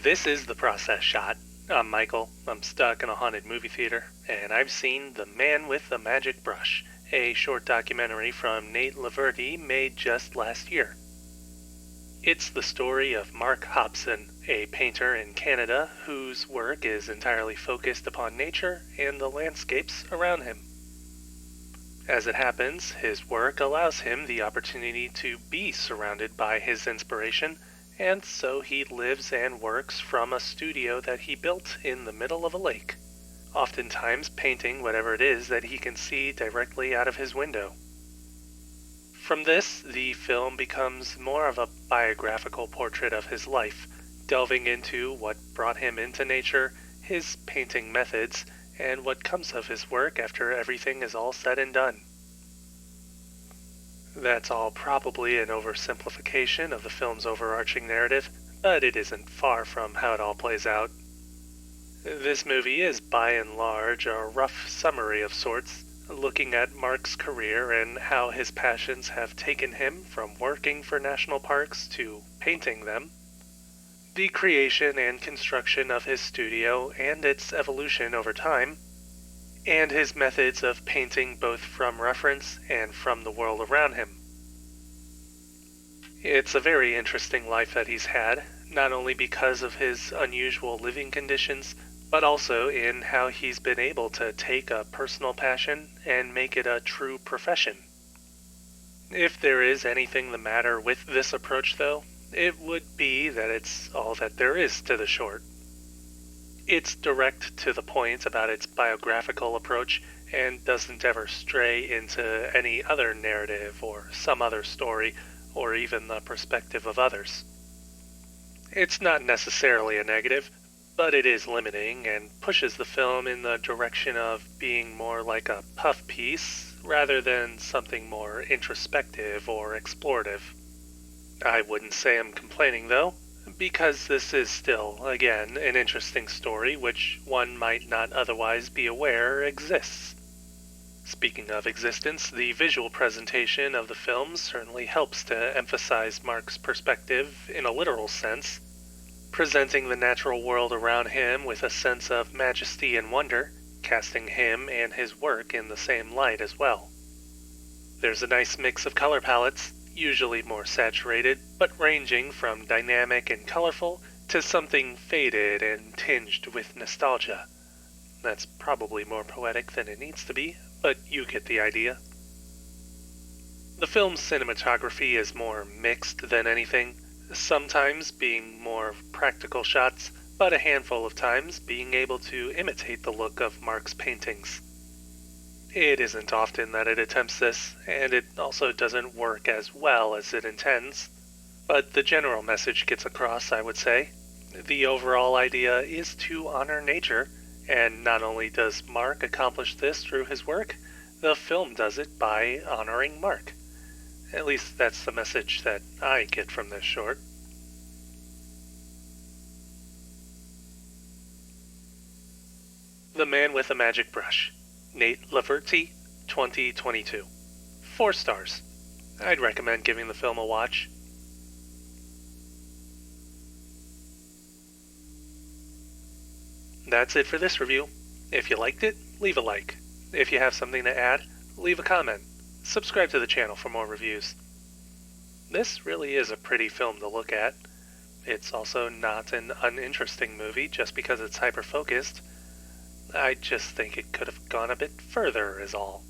This is The Process Shot. I'm Michael. I'm stuck in a haunted movie theater, and I've seen The Man with the Magic Brush, a short documentary from Nate Laverty made just last year. It's the story of Mark Hobson, a painter in Canada whose work is entirely focused upon nature and the landscapes around him. As it happens, his work allows him the opportunity to be surrounded by his inspiration, and so he lives and works from a studio that he built in the middle of a lake, oftentimes painting whatever it is that he can see directly out of his window. From this, the film becomes more of a biographical portrait of his life, delving into what brought him into nature, his painting methods, and what comes of his work after everything is all said and done. That's all probably an oversimplification of the film's overarching narrative, but it isn't far from how it all plays out. This movie is by and large a rough summary of sorts, looking at Mark's career and how his passions have taken him from working for national parks to painting them, the creation and construction of his studio and its evolution over time, and his methods of painting both from reference and from the world around him. It's a very interesting life that he's had, not only because of his unusual living conditions, but also in how he's been able to take a personal passion and make it a true profession. If there is anything the matter with this approach, though, it would be that it's all that there is to the short. It's direct to the point about its biographical approach and doesn't ever stray into any other narrative or some other story or even the perspective of others. It's not necessarily a negative, but it is limiting and pushes the film in the direction of being more like a puff piece rather than something more introspective or explorative. I wouldn't say I'm complaining, though, because this is still, again, an interesting story which one might not otherwise be aware exists. Speaking of existence, the visual presentation of the film certainly helps to emphasize Mark's perspective in a literal sense, presenting the natural world around him with a sense of majesty and wonder, casting him and his work in the same light as well. There's a nice mix of color palettes, usually more saturated, but ranging from dynamic and colorful to something faded and tinged with nostalgia. That's probably more poetic than it needs to be, but you get the idea. The film's cinematography is more mixed than anything, sometimes being more practical shots, but a handful of times being able to imitate the look of Mark's paintings. It isn't often that it attempts this, and it also doesn't work as well as it intends, but the general message gets across, I would say. The overall idea is to honor nature, and not only does Mark accomplish this through his work, the film does it by honoring Mark. At least that's the message that I get from this short. The Man with a Magic Brush, Nate Laverty, 2022. 4 stars. I'd recommend giving the film a watch. That's it for this review. If you liked it, leave a like. If you have something to add, leave a comment. Subscribe to the channel for more reviews. This really is a pretty film to look at. It's also not an uninteresting movie just because it's hyper-focused. I just think it could have gone a bit further is all.